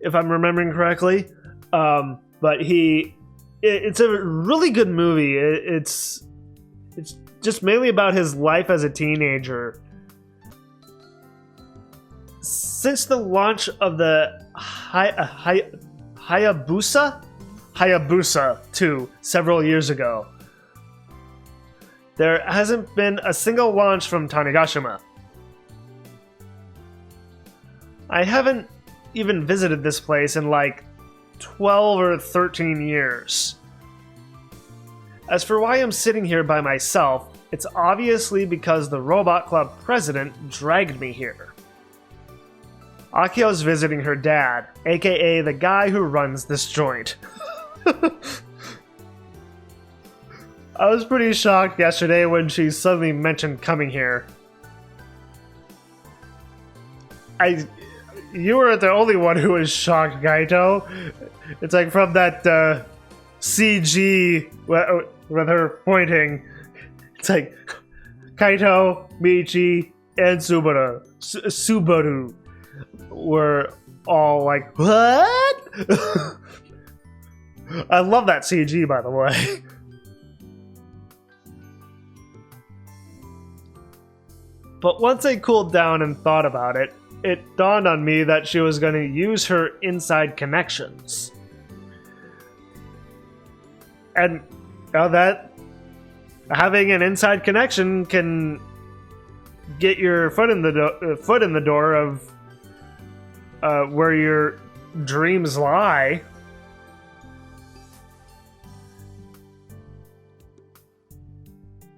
if I'm remembering correctly. But it's a really good movie. It's just mainly about his life as a teenager. Since the launch of the Hayabusa 2 several years ago, there hasn't been a single launch from Tanegashima. I haven't even visited this place in like 12 or 13 years. As for why I'm sitting here by myself, it's obviously because the Robot Club president dragged me here. Akiho's visiting her dad, a.k.a. the guy who runs this joint. I was pretty shocked yesterday when she suddenly mentioned coming here. You weren't the only one who was shocked, Gaito. It's like from that CG with her pointing. It's like Kaito, Michi, and Subaru were all like, what? I love that CG, by the way. But once I cooled down and thought about it, it dawned on me that she was going to use her inside connections. And that having an inside connection can get your foot in the door of where your dreams lie.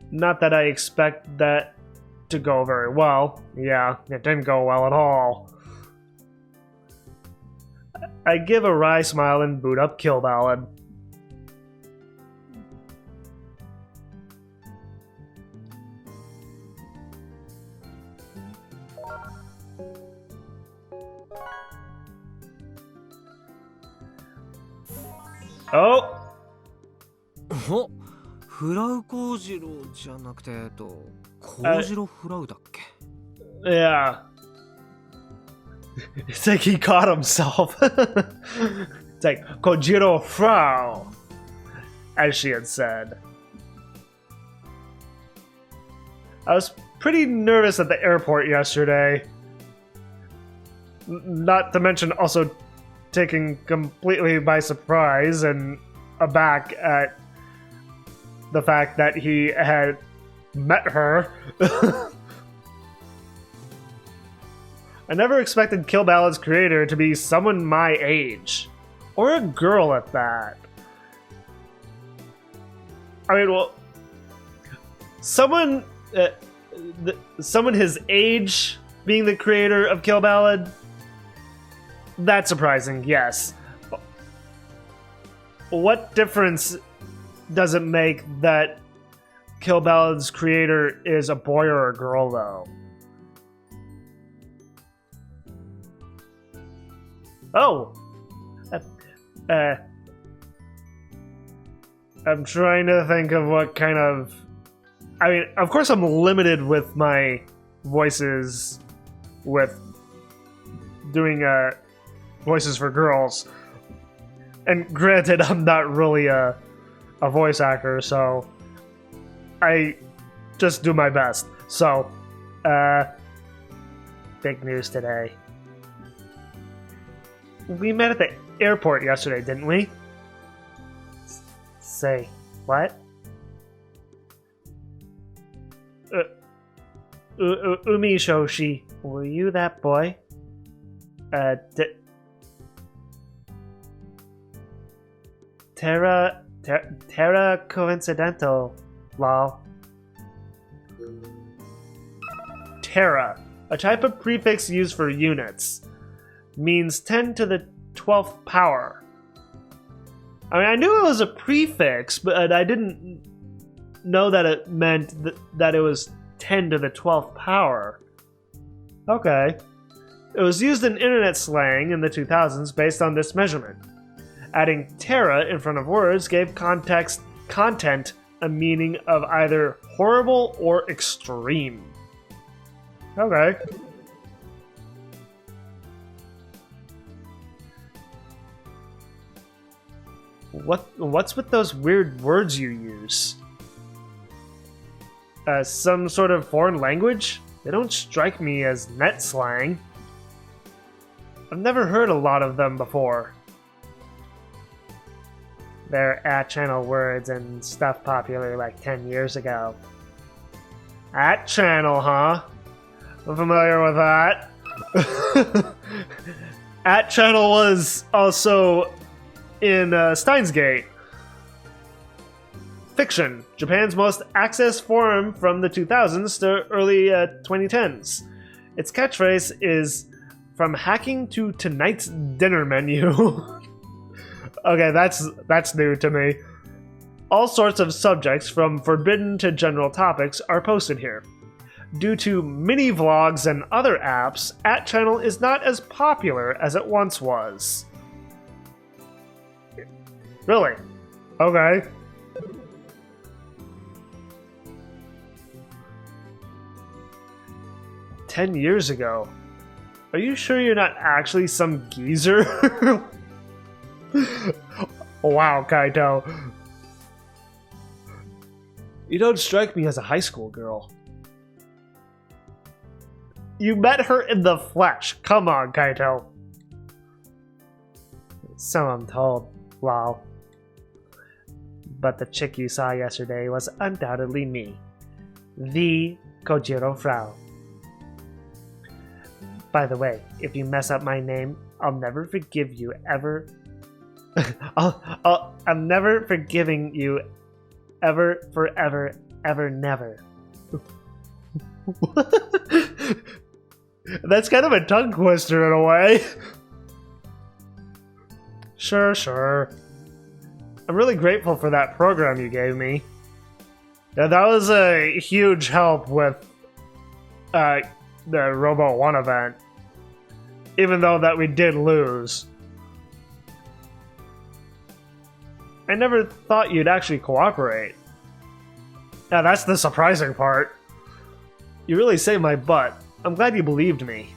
Not that I expect that to go very well. Yeah, it didn't go well at all. I give a wry smile and boot up Kill Ballad. Oh! お、フラウコウジロウじゃなくてコウジロフラウだっけ? Yeah. It's like he caught himself. It's like Kojiro Frau, as she had said. I was pretty nervous at the airport yesterday. Not to mention also taken completely by surprise and aback at the fact that he had met her. I never expected Kill Ballad's creator to be someone my age. Or a girl at that. I mean, well, someone his age being the creator of Kill Ballad, that's surprising, yes. What difference does it make that Kill Ballad's creator is a boy or a girl, though? Oh! I'm trying to think of what kind of... I mean, of course I'm limited with my voices with doing voices for girls. And granted, I'm not really a voice actor, so I just do my best. So, big news today. We met at the airport yesterday, didn't we? Say, what? Umi Shoshi, were you that boy? Terra coincidental, lol. Terra, a type of prefix used for units, means 10 to the 12th power. I mean, I knew it was a prefix, but I didn't know that it meant that it was 10 to the 12th power. Okay. It was used in internet slang in the 2000s based on this measurement. Adding Terra in front of words gave content a meaning of either horrible or extreme. Okay. What's with those weird words you use? Some sort of foreign language? They don't strike me as net slang. I've never heard a lot of them before. They're at-channel words and stuff popular like 10 years ago. At-channel, huh? I'm familiar with that. At-channel was also in Steins Gate. Fiction, Japan's most accessed forum from the 2000s to early 2010s. Its catchphrase is, "From hacking to tonight's dinner menu." Okay, that's new to me. All sorts of subjects, from forbidden to general topics, are posted here. Due to mini vlogs and other apps, @channel is not as popular as it once was. Really? Okay. "10 years ago. Are you sure you're not actually some geezer?" Wow, Kaito. "You don't strike me as a high school girl." You met her in the flesh. Come on, Kaito. "So I'm told. Lol. But the chick you saw yesterday was undoubtedly me. The Kojiro Frau. By the way, if you mess up my name, I'll never forgive you ever. I'm never forgiving you ever, forever, ever, never." That's kind of a tongue twister in a way. Sure. I'm really grateful for that program you gave me. Yeah, that was a huge help with the Robo 1 event. Even though that we did lose. I never thought you'd actually cooperate. Yeah, that's the surprising part. You really saved my butt. I'm glad you believed me.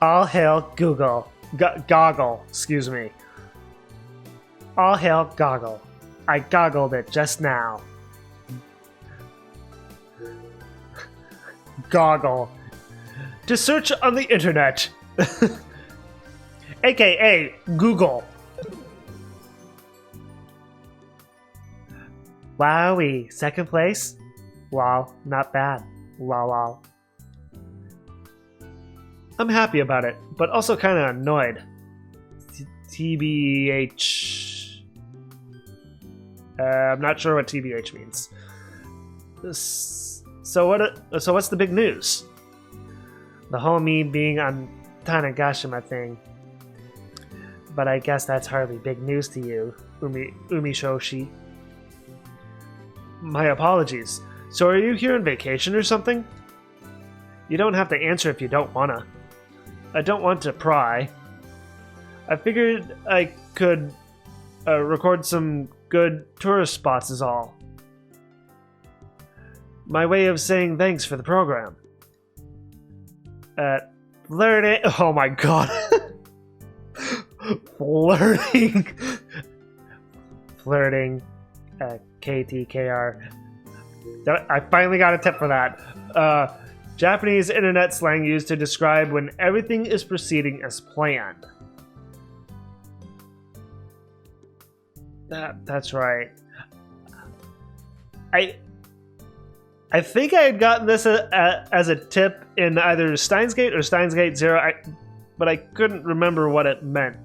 All hail Google. Goggle, excuse me. All hail Goggle. I goggled it just now. Goggle. To search on the internet. a.k.a. Google. Wowee, second place? Wow, not bad. Lol. I'm happy about it, but also kind of annoyed. TBH. I'm not sure what TBH means. So what's the big news? The whole me being on Tanegashima thing. But I guess that's hardly big news to you, Umishoshi. My apologies. So are you here on vacation or something? You don't have to answer if you don't wanna. I don't want to pry. I figured I could record some good tourist spots is all. My way of saying thanks for the program. Flirting. Oh my god. Flirting. KTKR. I finally got a tip for that. Japanese internet slang used to describe when everything is proceeding as planned. That's right. I think I had gotten this as a tip in either Steins Gate or Steins Gate Zero, but I couldn't remember what it meant.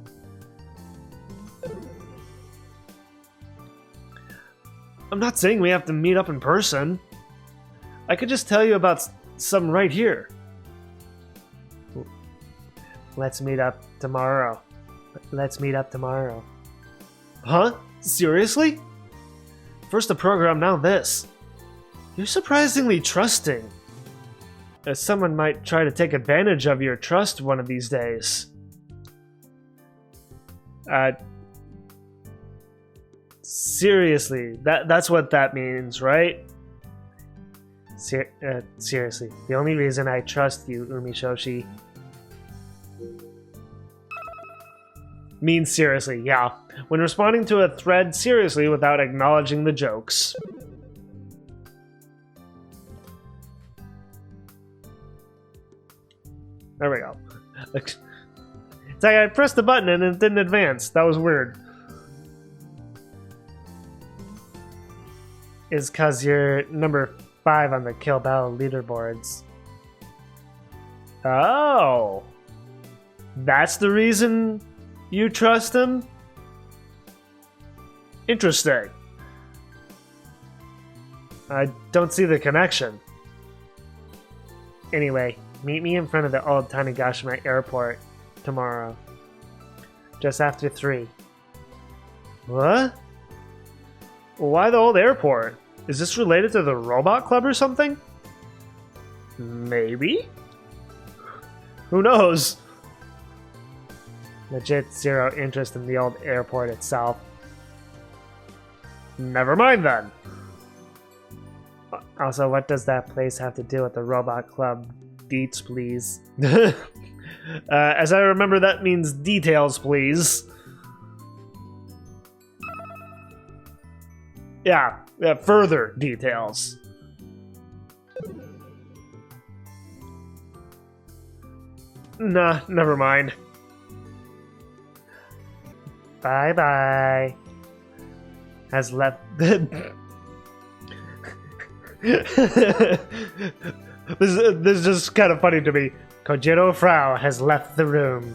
I'm not saying we have to meet up in person. I could just tell you about some right here. Let's meet up tomorrow. Huh? Seriously? First the program, now this. You're surprisingly trusting. As someone might try to take advantage of your trust one of these days. Seriously, that's what that means, right? Seriously, the only reason I trust you, Umishoshi, means seriously, yeah. When responding to a thread seriously without acknowledging the jokes. There we go. It's like I pressed the button and it didn't advance. That was weird. Is cause you're number 5 on the Kill Battle leaderboards. Oh. That's the reason you trust him? Interesting. I don't see the connection. Anyway, meet me in front of the old Tanegashima airport tomorrow. Just after 3. What? Why the old airport? Is this related to the robot club or something? Maybe? Who knows? Legit zero interest in the old airport itself. Never mind then. Also, what does that place have to do with the robot club? Deets, please. As I remember, that means details, please. Yeah, further details. Nah, never mind. Bye-bye. Has left... This is just kind of funny to me. Kojiro Frau has left the room.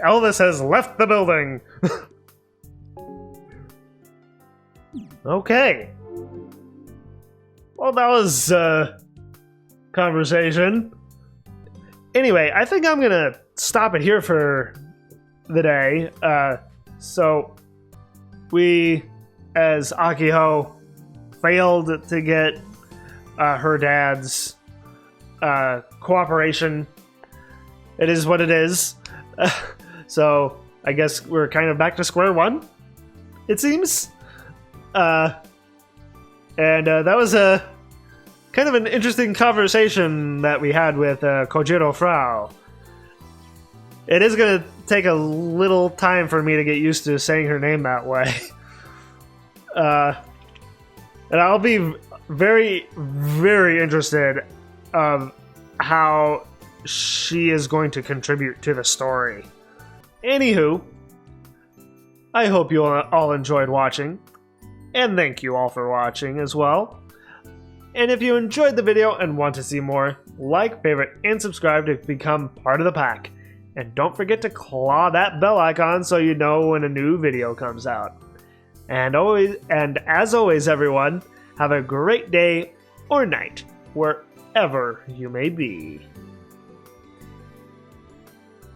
Elvis has left the building. Okay. Well, that was conversation. Anyway, I think I'm gonna stop it here for the day. So we, as Akiho, failed to get her dad's cooperation. It is what it is. So I guess we're kind of back to square one, it seems. And that was a kind of an interesting conversation that we had with Kojiro Frau. It is going to take a little time for me to get used to saying her name that way. And I'll be very, very interested of how she is going to contribute to the story. Anywho, I hope you all enjoyed watching, and thank you all for watching as well. And if you enjoyed the video and want to see more, like, favorite, and subscribe to become part of the pack. And don't forget to claw that bell icon so you know when a new video comes out. And as always, everyone, have a great day or night, wherever you may be.